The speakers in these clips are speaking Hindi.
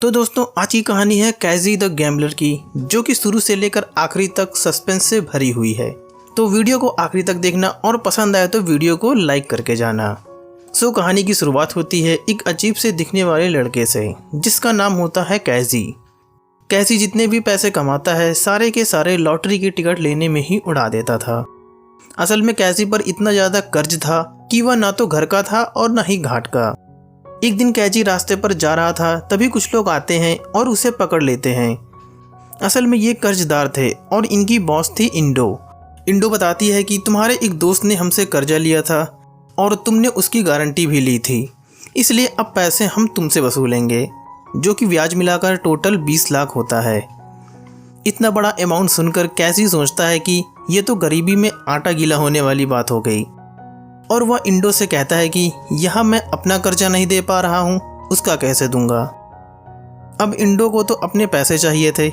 तो दोस्तों आज की कहानी है कैजी द गैम्बलर की, जो कि शुरू से लेकर आखिरी तक सस्पेंस से भरी हुई है। तो वीडियो को आखिरी तक देखना और पसंद आए तो वीडियो को लाइक करके जाना। कहानी की शुरुआत होती है एक अजीब से दिखने वाले लड़के से, जिसका नाम होता है कैजी। कैजी जितने भी पैसे कमाता है सारे के सारे लॉटरी की टिकट लेने में ही उड़ा देता था। असल में कैजी पर इतना ज़्यादा कर्ज था कि वह ना तो घर का था और ना ही घाट का। एक दिन कैजी रास्ते पर जा रहा था, तभी कुछ लोग आते हैं और उसे पकड़ लेते हैं। असल में ये कर्जदार थे और इनकी बॉस थी इंडो। इंडो बताती है कि तुम्हारे एक दोस्त ने हमसे कर्जा लिया था और तुमने उसकी गारंटी भी ली थी, इसलिए अब पैसे हम तुमसे वसूलेंगे, जो कि ब्याज मिलाकर टोटल 20 लाख होता है। इतना बड़ा अमाउंट सुनकर कैसी सोचता है कि ये तो गरीबी में आटा गीला होने वाली बात हो गई, और वह इंडो से कहता है कि यहाँ मैं अपना कर्जा नहीं दे पा रहा हूँ, उसका कैसे दूंगा। अब इंडो को तो अपने पैसे चाहिए थे,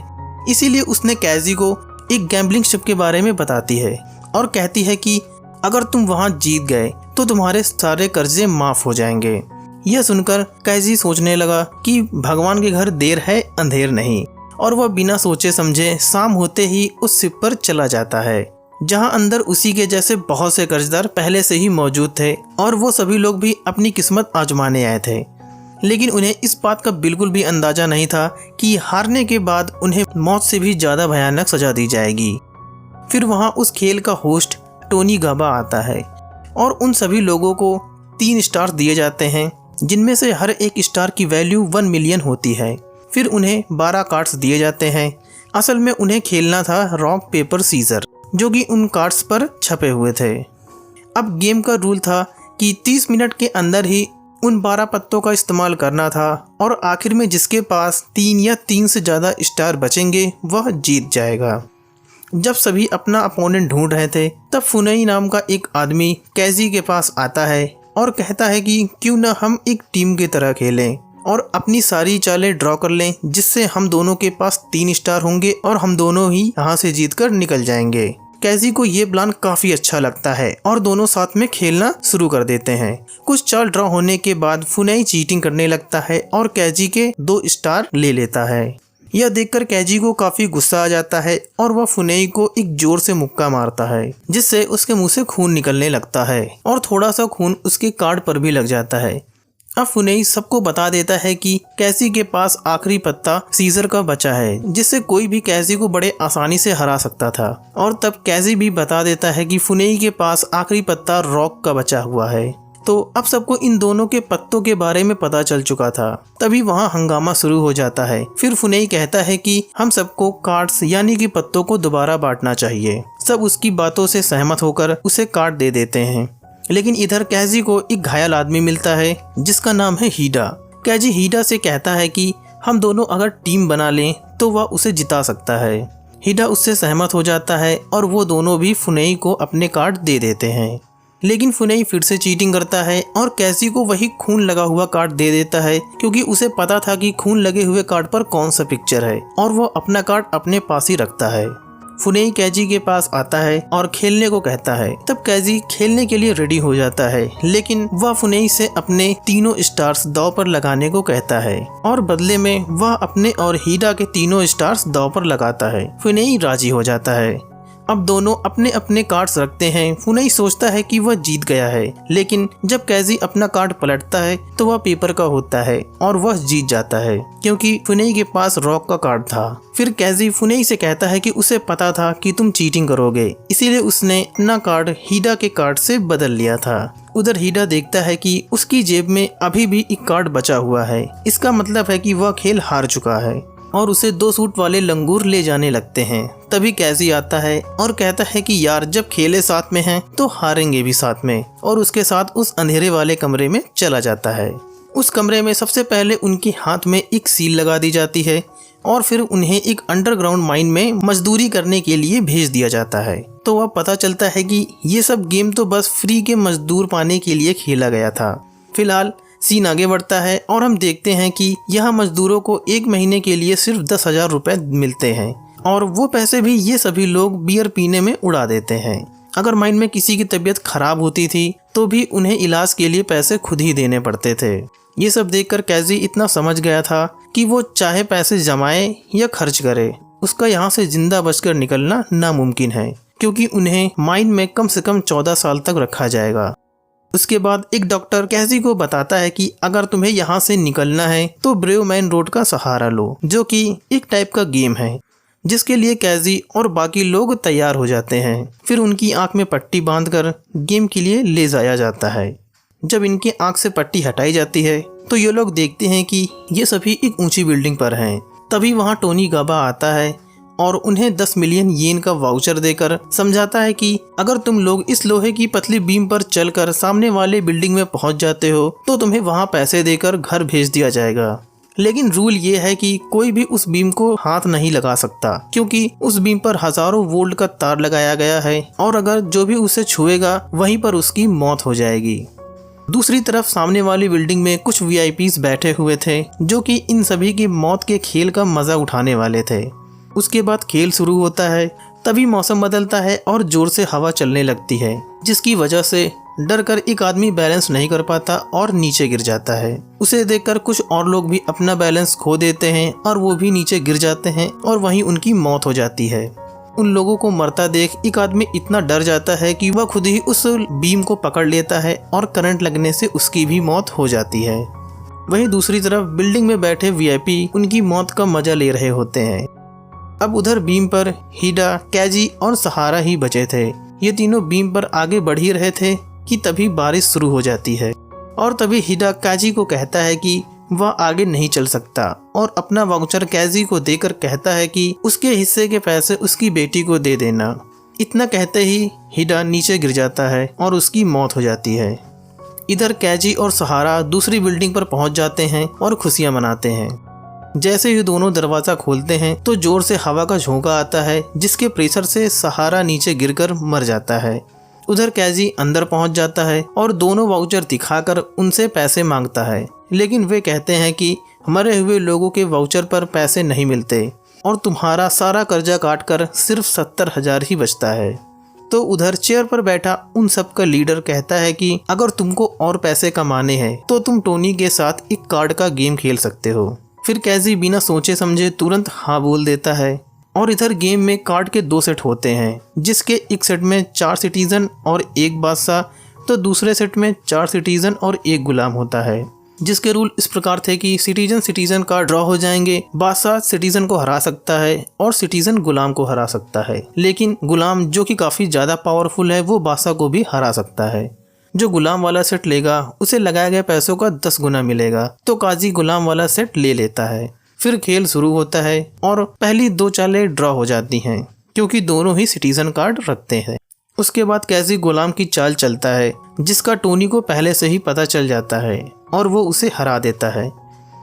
इसीलिए उसने कैजी को एक गैम्बलिंग शिप के बारे में बताती है और कहती है कि अगर तुम वहाँ जीत गए तो तुम्हारे सारे कर्जे माफ़ हो जाएंगे। यह सुनकर कैजी सोचने लगा कि भगवान के घर देर है अंधेर नहीं, और वह बिना सोचे समझे शाम होते ही उस शिप पर चला जाता है, जहां अंदर उसी के जैसे बहुत से कर्जदार पहले से ही मौजूद थे और वो सभी लोग भी अपनी किस्मत आजमाने आए थे। लेकिन उन्हें इस बात का बिल्कुल भी अंदाजा नहीं था कि हारने के बाद उन्हें मौत से भी ज़्यादा भयानक सजा दी जाएगी। फिर वहां उस खेल का होस्ट टोनी गाबा आता है और उन सभी लोगों को 3 स्टार दिए जाते हैं, जिनमें से हर एक स्टार की वैल्यू 1 मिलियन होती है। फिर उन्हें 12 कार्ड्स दिए जाते हैं। असल में उन्हें खेलना था रॉक पेपर सीजर, जो कि उन कार्ड्स पर छपे हुए थे। अब गेम का रूल था कि 30 मिनट के अंदर ही उन 12 पत्तों का इस्तेमाल करना था, और आखिर में जिसके पास 3 या 3 से ज़्यादा स्टार बचेंगे वह जीत जाएगा। जब सभी अपना अपोनेंट ढूंढ रहे थे, तब फुनई नाम का एक आदमी कैजी के पास आता है और कहता है कि क्यों न हम एक टीम की तरह खेलें और अपनी सारी चालें ड्रॉ कर लें, जिससे हम दोनों के पास 3 स्टार होंगे और हम दोनों ही यहाँ से जीतकर निकल जाएंगे। कैजी को ये प्लान काफ़ी अच्छा लगता है और दोनों साथ में खेलना शुरू कर देते हैं। कुछ चाल ड्रॉ होने के बाद फुनई चीटिंग करने लगता है और कैजी के 2 स्टार ले लेता है। यह देखकर कैजी को काफ़ी गुस्सा आ जाता है और वह फुनई को एक जोर से मुक्का मारता है, जिससे उसके मुंह से खून निकलने लगता है और थोड़ा सा खून उसके कार्ड पर भी लग जाता है। अब फुनई सबको बता देता है कि कैजी के पास आखिरी पत्ता सीजर का बचा है, जिससे कोई भी कैजी को बड़े आसानी से हरा सकता था। और तब कैजी भी बता देता है कि फुनई के पास आखिरी पत्ता रॉक का बचा हुआ है। तो अब सबको इन दोनों के पत्तों के बारे में पता चल चुका था। तभी वहाँ हंगामा शुरू हो जाता है। फिर फुनई कहता है कि हम सबको कार्ड्स यानी कि पत्तों को दोबारा बांटना चाहिए। सब उसकी बातों से सहमत होकर उसे कार्ड दे देते हैं। लेकिन इधर कैजी को एक घायल आदमी मिलता है, जिसका नाम है हीडा। कैजी हीडा से कहता है कि हम दोनों अगर टीम बना लें तो वह उसे जिता सकता है। हीडा उससे सहमत हो जाता है और वो दोनों भी फुनई को अपने कार्ड दे देते हैं। लेकिन फुनई फिर से चीटिंग करता है और कैजी को वही खून लगा हुआ कार्ड दे देता है, क्योंकि उसे पता था कि खून लगे हुए कार्ड पर कौन सा पिक्चर है, और वो अपना कार्ड अपने पास ही रखता है। फुनई कैजी के पास आता है और खेलने को कहता है। तब कैजी खेलने के लिए रेडी हो जाता है, लेकिन वह फुनई से अपने 3 स्टार्स दांव पर लगाने को कहता है और बदले में वह अपने और हीडा के 3 स्टार्स दांव पर लगाता है। फुनई राजी हो जाता है। अब दोनों अपने अपने कार्ड्स रखते हैं। फुनई सोचता है कि वह जीत गया है, लेकिन जब कैजी अपना कार्ड पलटता है तो वह पेपर का होता है और वह जीत जाता है, क्योंकि फुनई के पास रॉक का कार्ड था। फिर कैजी फुनई से कहता है कि उसे पता था कि तुम चीटिंग करोगे, इसीलिए उसने अपना कार्ड हीडा के कार्ड से बदल लिया था। उधर हीडा देखता है कि उसकी जेब में अभी भी एक कार्ड बचा हुआ है। इसका मतलब है कि वह खेल हार चुका है, और उसे 2 सूट वाले लंगूर ले जाने लगते हैं। तभी कैजी आता है और कहता है कि यार जब खेले साथ में हैं तो हारेंगे भी साथ में, और उसके साथ उस अंधेरे वाले कमरे में चला जाता है। उस कमरे में सबसे पहले उनके हाथ में एक सील लगा दी जाती है और फिर उन्हें एक अंडरग्राउंड माइन में मजदूरी करने के लिए भेज दिया जाता है। तो वह पता चलता है कि ये सब गेम तो बस फ्री के मजदूर पाने के लिए खेला गया था। फिलहाल सीन आगे बढ़ता है और हम देखते हैं कि यहाँ मजदूरों को 1 महीने के लिए सिर्फ 10,000 रुपए मिलते हैं, और वो पैसे भी ये सभी लोग बियर पीने में उड़ा देते हैं। अगर माइंड में किसी की तबीयत खराब होती थी तो भी उन्हें इलाज के लिए पैसे खुद ही देने पड़ते थे। ये सब देखकर कैजी इतना समझ गया था कि वो चाहे पैसे जमाए या खर्च करे, उसका यहाँ से जिंदा बचकर निकलना नामुमकिन है, क्योंकि उन्हें माइंड में कम से कम 14 साल तक रखा जाएगा। उसके बाद एक डॉक्टर कैजी को बताता है कि अगर तुम्हें यहाँ से निकलना है तो ब्रेव मैन रोड का सहारा लो, जो कि एक टाइप का गेम है जिसके लिए कैजी और बाकी लोग तैयार हो जाते हैं। फिर उनकी आंख में पट्टी बांधकर गेम के लिए ले जाया जाता है। जब इनकी आंख से पट्टी हटाई जाती है तो ये लोग देखते हैं कि ये सभी एक ऊंची बिल्डिंग पर हैं। तभी वहाँ टोनी गाबा आता है और उन्हें 10 मिलियन येन का वाउचर देकर समझाता है कि अगर तुम लोग इस लोहे की पतली बीम पर चलकर सामने वाले बिल्डिंग में पहुंच जाते हो तो तुम्हें वहां पैसे देकर घर भेज दिया जाएगा। लेकिन रूल ये है कि कोई भी उस बीम को हाथ नहीं लगा सकता, क्योंकि उस बीम पर हजारों वोल्ट का तार लगाया गया है और अगर जो भी उसे छुएगा वहीं पर उसकी मौत हो जाएगी। दूसरी तरफ सामने वाली बिल्डिंग में कुछ वीआईपीज बैठे हुए थे जो कि इन सभी की मौत के खेल का मजा उठाने वाले थे। उसके बाद खेल शुरू होता है। तभी मौसम बदलता है और जोर से हवा चलने लगती है, जिसकी वजह से डर कर एक आदमी बैलेंस नहीं कर पाता और नीचे गिर जाता है। उसे देखकर कुछ और लोग भी अपना बैलेंस खो देते हैं और वो भी नीचे गिर जाते हैं और वहीं उनकी मौत हो जाती है। उन लोगों को मरता देख एक आदमी इतना डर जाता है कि वह खुद ही उस बीम को पकड़ लेता है और करंट लगने से उसकी भी मौत हो जाती है। वहीं दूसरी तरफ बिल्डिंग में बैठे वीआईपी उनकी मौत का मजा ले रहे होते हैं। अब उधर बीम पर हिडा, कैजी और सहारा ही बचे थे। ये तीनों बीम पर आगे बढ़ ही रहे थे कि तभी बारिश शुरू हो जाती है और तभी हिडा कैजी को कहता है कि वह आगे नहीं चल सकता और अपना वाउचर कैजी को देकर कहता है कि उसके हिस्से के पैसे उसकी बेटी को दे देना। इतना कहते ही हिडा नीचे गिर जाता है और उसकी मौत हो जाती है। इधर कैजी और सहारा दूसरी बिल्डिंग पर पहुंच जाते हैं और खुशियां मनाते हैं। जैसे ही दोनों दरवाजा खोलते हैं तो जोर से हवा का झोंका आता है, जिसके प्रेशर से सहारा नीचे गिरकर मर जाता है। उधर कैजी अंदर पहुंच जाता है और दोनों वाउचर दिखाकर उनसे पैसे मांगता है, लेकिन वे कहते हैं कि मरे हुए लोगों के वाउचर पर पैसे नहीं मिलते और तुम्हारा सारा कर्जा काटकर सिर्फ 70,000 ही बचता है। तो उधर चेयर पर बैठा उन सब का लीडर कहता है कि अगर तुमको और पैसे कमाने हैं तो तुम टोनी के साथ एक कार्ड का गेम खेल सकते हो। फिर कैजी बिना सोचे समझे तुरंत हाँ बोल देता है। और इधर गेम में कार्ड के 2 सेट होते हैं, जिसके एक सेट में 4 सिटीजन और 1 बादशाह, तो दूसरे सेट में 4 सिटीजन और 1 गुलाम होता है। जिसके रूल इस प्रकार थे कि सिटीजन का ड्रॉ हो जाएंगे, बादशाह सिटीजन को हरा सकता है और सिटीजन गुलाम को हरा सकता है, लेकिन गुलाम जो कि काफ़ी ज़्यादा पावरफुल है वो बादशाह को भी हरा सकता है। जो गुलाम वाला सेट लेगा उसे लगाए गए पैसों का 10 गुना मिलेगा, तो काजी गुलाम वाला सेट ले लेता है। फिर खेल शुरू होता है और पहली 2 चालें ड्रॉ हो जाती हैं, क्योंकि दोनों ही सिटीजन कार्ड रखते हैं। उसके बाद कैजी गुलाम की चाल चलता है, जिसका टोनी को पहले से ही पता चल जाता है और वो उसे हरा देता है।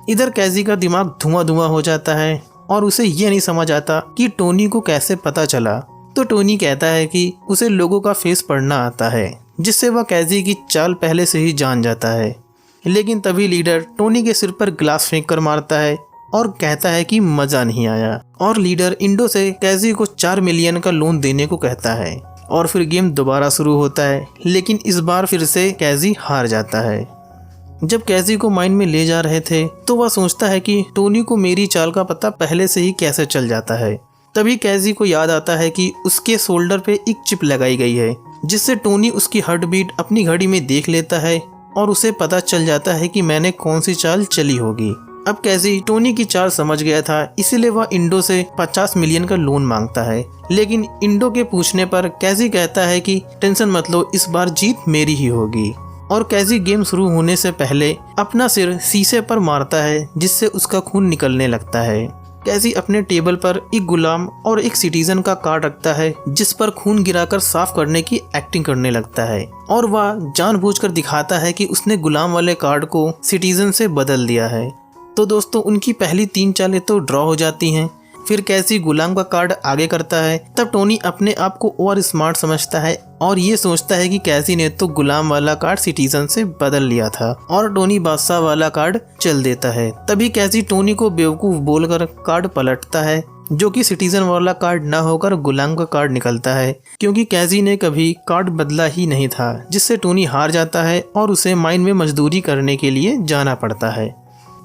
इधर कैजी का दिमाग धुआं हो जाता है और उसे ये नहीं समझ आता कि टोनी को कैसे पता चला। तो टोनी कहता है कि उसे लोगों का फेस पढ़ना आता है, जिससे वह कैजी की चाल पहले से ही जान जाता है। लेकिन तभी लीडर टोनी के सिर पर ग्लास फेंक कर मारता है और कहता है कि मजा नहीं आया, और लीडर इंडो से कैजी को 4 मिलियन का लोन देने को कहता है। और फिर गेम दोबारा शुरू होता है, लेकिन इस बार फिर से कैजी हार जाता है। जब कैजी को माइंड में ले जा रहे थे तो वह सोचता है कि टोनी को मेरी चाल का पता पहले से ही कैसे चल जाता है। तभी कैजी को याद आता है कि उसके शोल्डर पे एक चिप लगाई गई है, जिससे टोनी उसकी हार्ट बीट अपनी घड़ी में देख लेता है और उसे पता चल जाता है कि मैंने कौन सी चाल चली होगी। अब कैजी टोनी की चाल समझ गया था, इसीलिए वह इंडो से 50 मिलियन का लोन मांगता है। लेकिन इंडो के पूछने पर कैजी कहता है कि टेंशन मत लो, इस बार जीत मेरी ही होगी। और कैजी गेम शुरू होने से पहले अपना सिर शीशे पर मारता है, जिससे उसका खून निकलने लगता है। कैजी अपने टेबल पर एक गुलाम और एक सिटीजन का कार्ड रखता है, जिस पर खून गिराकर साफ करने की एक्टिंग करने लगता है, और वह जानबूझकर दिखाता है कि उसने गुलाम वाले कार्ड को सिटीजन से बदल दिया है। तो दोस्तों, उनकी पहली 3 चालें तो ड्रॉ हो जाती हैं। फिर कैसी गुलाम का कार्ड आगे करता है, तब टोनी अपने आप को और स्मार्ट समझता है और ये सोचता है कि कैसी ने तो गुलाम वाला कार्ड सिटीजन से बदल लिया था और टोनी बादशाह वाला कार्ड चल देता है। तभी कैसी टोनी को बेवकूफ बोलकर कार्ड पलटता है, जो कि सिटीजन वाला कार्ड न होकर गुलाम का कार्ड निकलता है, क्योंकि कैजी ने कभी कार्ड बदला ही नहीं था, जिससे टोनी हार जाता है और उसे माइन में मजदूरी करने के लिए जाना पड़ता है।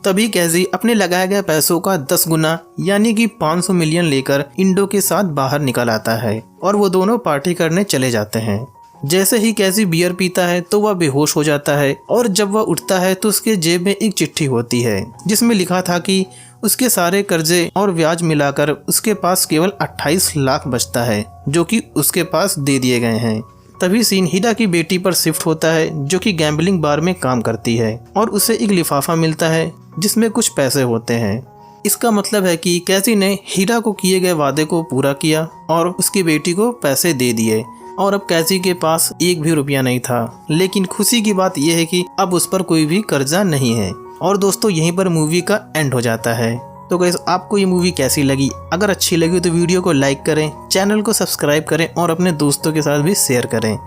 तभी कैजी अपने लगाए गए पैसों का 10 गुना यानी कि 500 मिलियन लेकर इंडो के साथ बाहर निकल आता है और वो दोनों पार्टी करने चले जाते हैं। जैसे ही कैजी बियर पीता है तो वह बेहोश हो जाता है और जब वह उठता है तो उसके जेब में एक चिट्ठी होती है जिसमें लिखा था कि उसके सारे कर्जे और ब्याज मिलाकर उसके पास केवल 28 लाख बचता है, जो कि उसके पास दे दिए गए हैं। तभी सीन हीरा की बेटी पर शिफ्ट होता है जो कि गैम्बलिंग बार में काम करती है और उसे एक लिफाफा मिलता है जिसमें कुछ पैसे होते हैं। इसका मतलब है कि कैजी ने हीरा को किए गए वादे को पूरा किया और उसकी बेटी को पैसे दे दिए और अब कैजी के पास एक भी रुपया नहीं था। लेकिन खुशी की बात यह है कि अब उस पर कोई भी कर्जा नहीं है। और दोस्तों यहीं पर मूवी का एंड हो जाता है। तो गाइस आपको ये मूवी कैसी लगी? अगर अच्छी लगी तो वीडियो को लाइक करें, चैनल को सब्सक्राइब करें और अपने दोस्तों के साथ भी शेयर करें।